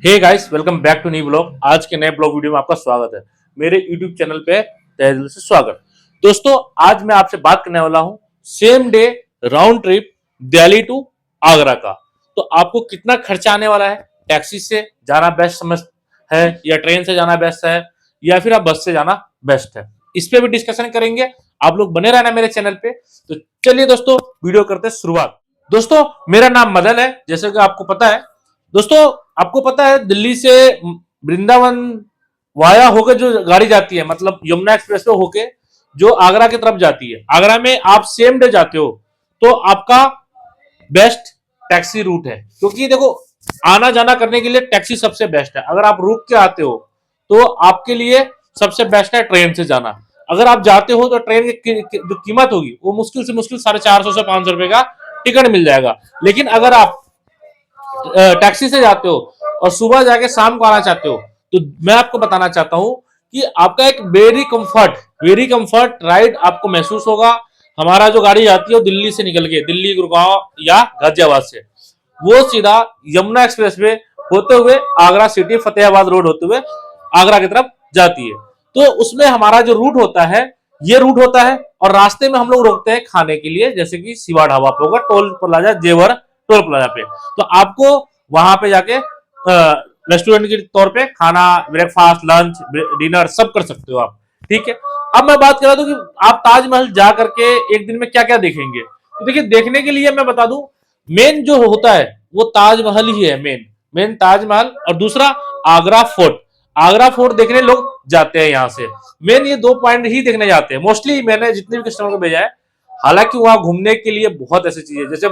Hey guys, welcome back to new blog. आज के नए ब्लॉग वीडियो में आपका स्वागत है। मेरे यूट्यूब चैनल पे तहे दिल से स्वागत। दोस्तों, आज मैं आपसे बात करने वाला हूं same day round trip Delhi to Agra का। तो आपको कितना खर्चा आने वाला है, टैक्सी से जाना बेस्ट समझ है या ट्रेन से जाना बेस्ट है या फिर आप बस से जाना बेस्ट है, इस पे भी डिस्कशन करेंगे। आप लोग बने रहना मेरे चैनल पे। तो चलिए दोस्तों, वीडियो करते हैं शुरुआत। दोस्तों, मेरा नाम मदन है, जैसे कि आपको पता है। दोस्तों, आपको पता है दिल्ली से वृंदावन वाया होकर जो गाड़ी जाती है, मतलब यमुना एक्सप्रेस पे होके जो आगरा की तरफ जाती है, आगरा में आप सेम डे जाते हो तो आपका बेस्ट टैक्सी रूट है। क्योंकि देखो, आना जाना करने के लिए टैक्सी सबसे बेस्ट है। अगर आप रुक के आते हो तो आपके लिए सबसे बेस्ट है ट्रेन से जाना। अगर आप जाते हो तो ट्रेन की जो कीमत होगी वो मुश्किल से मुश्किल 450 से 500 रुपए का टिकट मिल जाएगा। लेकिन अगर आप टैक्सी से जाते हो और सुबह जाके शाम को आना चाहते हो तो मैं आपको बताना चाहता हूं कि आपका एक वेरी कंफर्ट राइड आपको महसूस होगा। हमारा जो गाड़ी जाती है वो दिल्ली से निकल के, दिल्ली गुड़गांव या गाजियाबाद से, वो सीधा यमुना एक्सप्रेस वे होते हुए आगरा सिटी फतेहाबाद रोड होते हुए आगरा की तरफ जाती है। तो उसमें हमारा जो रूट होता है ये रूट होता है, और रास्ते में हम लोग रोकते हैं खाने के लिए, जैसे कि शिवा ढाबा पे होगा, टोल प्लाजा जेवर टोल प्लाजा पे। तो आपको वहां पे जाके रेस्टोरेंट के तौर पे खाना, ब्रेकफास्ट, लंच, डिनर सब कर सकते हो आप। ठीक है। अब मैं बात कर रहा था कि आप ताजमहल जा करके एक दिन में क्या क्या देखेंगे। तो देखिए, देखने के लिए मैं बता दूं, मेन जो होता है वो ताजमहल ही है। मेन मेन ताजमहल, और दूसरा आगरा फोर्ट। आगरा फोर्ट देखने लोग जाते हैं यहाँ से। मेन ये दो पॉइंट ही देखने जाते हैं मोस्टली। मैंने जितने भी कस्टमर को भेजा है, हालांकि वहां घूमने के लिए बहुत ऐसी चीजें, जैसे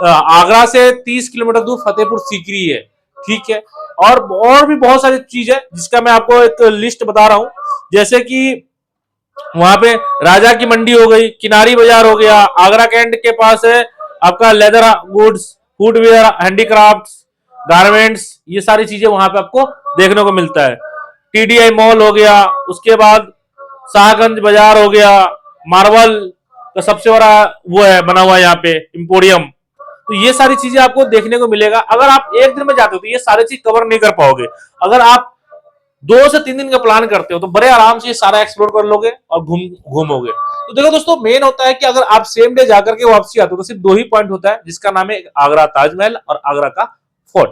आगरा से 30 किलोमीटर दूर फतेहपुर सीकरी है। ठीक है। और भी बहुत सारी चीज है जिसका मैं आपको एक लिस्ट बता रहा हूं। जैसे कि वहां पे राजा की मंडी हो गई, किनारी बाजार हो गया, आगरा कैंट के पास है आपका leather goods, footwear, handicraft, garments, ये सारी चीजें वहां पे आपको देखने को मिलता है। टीडीआई मॉल हो गया, उसके बाद शाहगंज बाजार हो गया, मार्बल का सबसे बड़ा वो है बना हुआ यहाँ पे इंपोरियम। तो ये सारी चीजें आपको देखने को मिलेगा। अगर आप एक दिन में जाते हो तो ये सारी चीज कवर नहीं कर पाओगे। अगर आप 2 से 3 दिन का प्लान करते हो तो बड़े आराम से ये सारा एक्सप्लोर कर लोगे और घूमोगे। तो देखो दोस्तों, मेन होता है कि अगर आप सेम डे जाकर के वापसी आते हो तो सिर्फ दो ही पॉइंट होता है, जिसका नाम है आगरा ताजमहल और आगरा का फोर्ट।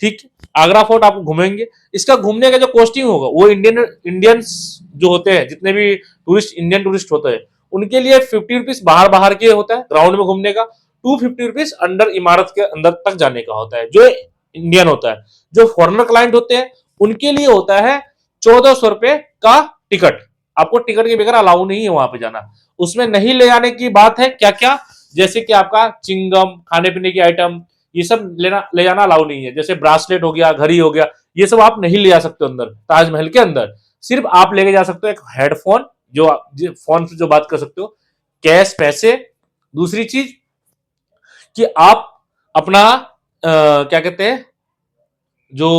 ठीक है। आगरा फोर्ट आप घूमेंगे। इसका घूमने का जो कॉस्टिंग होगा वो इंडियंस जो होते हैं, जितने भी टूरिस्ट, इंडियन टूरिस्ट होते हैं, उनके लिए 50 रुपीज बाहर बाहर के होता है ग्राउंड में घूमने का। 250 रुपीज अंदर इमारत के अंदर तक जाने का होता है, जो इंडियन होता है। जो फॉरेनर क्लाइंट होते हैं उनके लिए होता है 1400 रुपए का टिकट। आपको टिकट के बगैर अलाउ नहीं है वहां पे जाना। उसमें नहीं ले जाने की बात है क्या क्या, जैसे कि आपका चिंगम, खाने पीने की आइटम, ये सब ले जाना अलाउ नहीं है। जैसे ब्रासलेट हो गया, घड़ी हो गया, ये सब आप नहीं ले जा सकते अंदर ताजमहल के अंदर। सिर्फ आप लेके जा सकते हो एक हेडफोन, जो फोन से जो बात कर सकते हो, कैश पैसे। दूसरी चीज कि आप अपना क्या कहते हैं, जो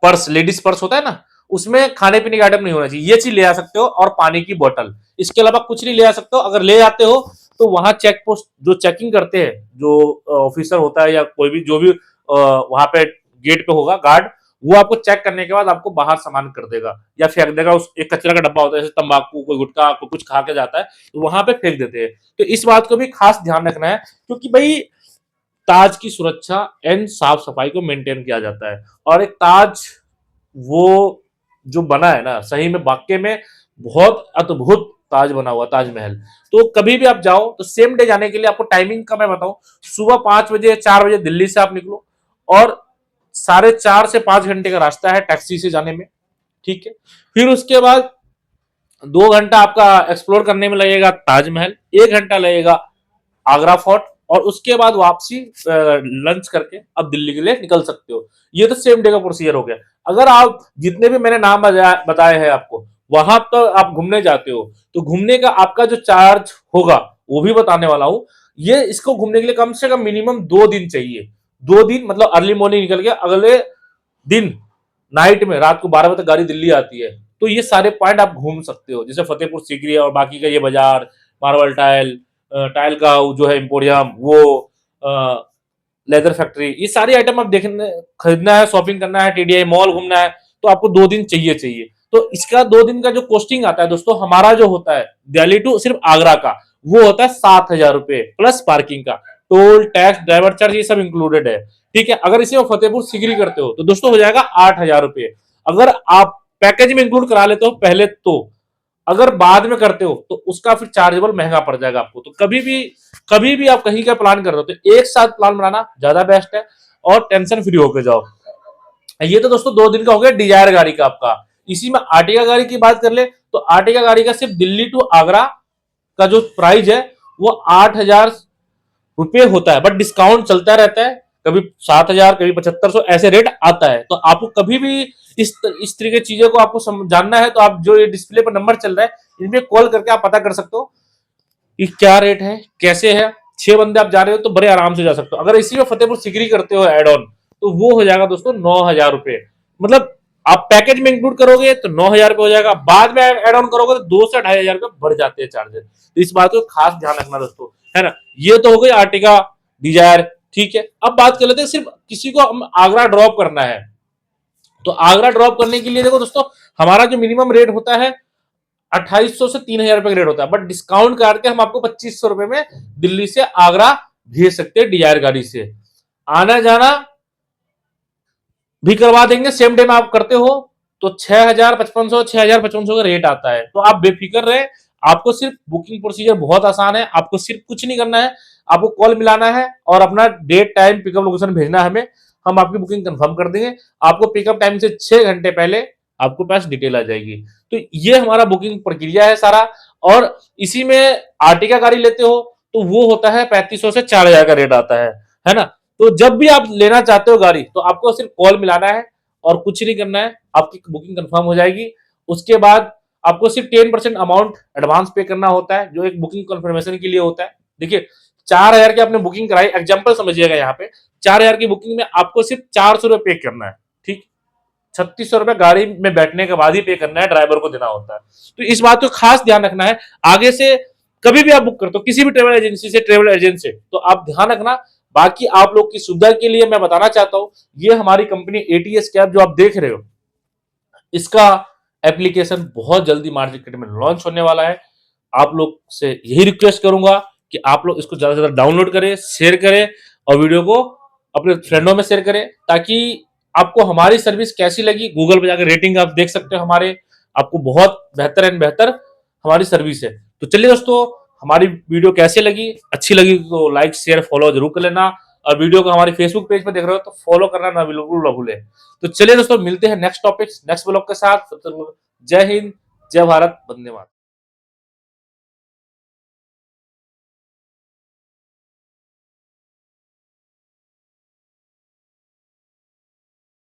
पर्स, लेडीज पर्स होता है ना, उसमें खाने पीने का आइटम नहीं होना चाहिए, ये चीज ले आ सकते हो, और पानी की बोतल। इसके अलावा कुछ नहीं ले आ सकते हो। अगर ले जाते हो तो वहां चेक पोस्ट जो चेकिंग करते हैं, जो ऑफिसर होता है या कोई भी जो भी वहां पे गेट पे होगा गार्ड, वो आपको चेक करने के बाद आपको बाहर सामान कर देगा या फेंक देगा। उस एक कचरा का डब्बा होता है, जैसे तंबाकू, कोई गुटखा, कोई कुछ खा के जाता है तो वहां पे फेंक देते हैं। तो इस बात को भी खास ध्यान रखना है, क्योंकि भाई ताज की सुरक्षा एंड साफ सफाई को मेंटेन किया जाता है। और एक ताज वो जो बना है ना, सही में वाक्य में बहुत अद्भुत ताज बना हुआ, ताजमहल। तो कभी भी आप जाओ तो सेम डे जाने के लिए आपको टाइमिंग का मैं बताऊं, सुबह 5 बजे 4 बजे दिल्ली से आप निकलो, और 4.5 से 5 घंटे का रास्ता है टैक्सी से जाने में। ठीक है। फिर उसके बाद 2 घंटा आपका एक्सप्लोर करने में लगेगा ताजमहल, 1 घंटा लगेगा आगरा फोर्ट, और उसके बाद वापसी लंच करके आप दिल्ली के लिए निकल सकते हो। ये तो सेम डे का प्रोसीजर हो गया। अगर आप जितने भी मैंने नाम बताए हैं आपको, वहां तो आप घूमने जाते हो तो घूमने का आपका जो चार्ज होगा वो भी बताने वाला हूं। ये इसको घूमने के लिए कम से कम मिनिमम 2 दिन चाहिए। 2 दिन मतलब अर्ली मॉर्निंग निकल के अगले दिन नाइट में, रात को 12 बजे तक गाड़ी दिल्ली आती है। तो ये सारे पॉइंट आप घूम सकते हो, जैसे फतेहपुर सीकरी और बाकी का ये बाजार, मार्बल टाइल, टाइल का जो है इंपोरियम, वो लेदर फैक्ट्री, ये सारी आइटम आप देखने खरीदना है, शॉपिंग करना है, टीडीआई मॉल घूमना है, तो आपको 2 दिन चाहिए। तो इसका 2 दिन का जो कॉस्टिंग आता है दोस्तों, हमारा जो होता है दिल्ली टू सिर्फ आगरा का, वो होता है 7,000 रुपए प्लस पार्किंग का, टोल टैक्स ड्राइवर चार्ज ये सब इंक्लूडेड है। ठीक है, अगर इसे फतेहपुर सीकरी करते हो तो दोस्तों हो जाएगा 8,000 रुपए। अगर आप पैकेज में इंक्लूड करा लेते हो पहले, तो अगर बाद में करते हो तो उसका फिर चार्जेबल महंगा पड़ जाएगा आपको। तो कभी भी आप कहीं का प्लान कर रहे हो तो एक साथ प्लान बनाना ज्यादा बेस्ट है, और टेंशन फ्री होकर जाओ। ये तो दोस्तों 2 दिन का हो गया डिजायर गाड़ी का आपका। इसी में आर्टिका गाड़ी की बात कर ले तो आर्टिका गाड़ी का सिर्फ दिल्ली टू आगरा का जो प्राइस है वो 8,000 रुपए होता है, बट डिस्काउंट चलता रहता है, कभी 7,000 कभी 7,500 ऐसे रेट आता है। तो आपको कभी भी इस तरह की चीजों को आपको जानना है तो आप जो ये डिस्प्ले पर नंबर चल रहा है इन पे कॉल करके आप पता कर सकते हो कि क्या रेट है कैसे है। 6 बंदे आप जा रहे हो तो बड़े आराम से जा सकते हो। अगर इसी में फतेहपुर सीकरी करते हो एड ऑन तो वो हो जाएगा दोस्तों 9,000 रुपए। मतलब आप पैकेज में इंक्लूड करोगे तो 9,000 रुपए हो जाएगा, बाद में एड ऑन करोगे तो 2 से 2,500 रुपए बढ़ जाते हैं चार्जेस। तो इस बात को खास ध्यान रखना दोस्तों, है ना। ये तो हो गई आर्टिका डिजायर। ठीक है, अब बात कर लेते हैं सिर्फ किसी को हम आगरा ड्रॉप करना है, तो आगरा ड्रॉप करने के लिए देखो दोस्तों, हमारा जो मिनिमम रेट होता है 2,800 से 3,000 रुपए का रेट होता है, बट डिस्काउंट करके हम आपको 2,500 रुपए में दिल्ली से आगरा भेज सकते हैं डिजायर गाड़ी से। आना जाना भी करवा देंगे, सेम डे में आप करते हो तो 6,500 6,500 का रेट आता है। तो आप बेफिक्र रहे, आपको सिर्फ बुकिंग प्रोसीजर बहुत आसान है, आपको सिर्फ कुछ नहीं करना है, आपको कॉल मिलाना है और अपना डेट टाइम पिकअप लोकेशन भेजना है हमें, हम आपकी बुकिंग कंफर्म कर देंगे। आपको पिकअप टाइम से 6 घंटे पहले आपको पास डिटेल आ जाएगी। तो ये हमारा बुकिंग प्रक्रिया है सारा। और इसी में आर्टिका गाड़ी लेते हो तो वो होता है 3,500 से 4,000 का रेट आता है ना। तो जब भी आप लेना चाहते हो गाड़ी तो आपको सिर्फ कॉल मिलाना है और कुछ नहीं करना है, आपकी बुकिंग कंफर्म हो जाएगी। उसके बाद आपको सिर्फ 10% अमाउंट एडवांस पे करना होता है जो एक बुकिंग कंफर्मेशन के लिए होता है। देखिए 4,000 की आपने बुकिंग कराई, एग्जाम्पल समझिएगा, यहाँ पे 4,000 की बुकिंग में आपको सिर्फ 400 रुपए पे करना है। ठीक, 3,600 रुपए गाड़ी में बैठने के बाद ही पे करना है, ड्राइवर को देना होता है। तो इस बात को खास ध्यान रखना है। आगे से कभी भी आप बुक करते हो किसी भी ट्रेवल एजेंसी से, ट्रेवल एजेंट से, तो आप ध्यान रखना। बाकी आप लोग की सुविधा के लिए मैं बताना चाहता हूं, ये हमारी कंपनी एटीएस कैब जो आप देख रहे हो, इसका एप्लीकेशन बहुत जल्दी मार्केट में लॉन्च होने वाला है। आप लोग से यही रिक्वेस्ट करूंगा कि आप लोग इसको ज्यादा से ज्यादा डाउनलोड करें, शेयर करें और वीडियो को अपने फ्रेंडों में शेयर करें, ताकि आपको हमारी सर्विस कैसी लगी, गूगल पे जाकर रेटिंग आप देख सकते हो हमारे, आपको बहुत बेहतर एंड बेहतर हमारी सर्विस है। तो चलिए दोस्तों, हमारी वीडियो कैसे लगी, अच्छी लगी तो लाइक शेयर फॉलो जरूर कर लेना, और वीडियो को हमारे फेसबुक पेज पर देख रहे हो तो फॉलो करना ना बिल्कुल ना भूले। तो चलिए दोस्तों, मिलते हैं नेक्स्ट टॉपिक नेक्स्ट ब्लॉग के साथ। जय हिंद, जय भारत, वंदे मातरम।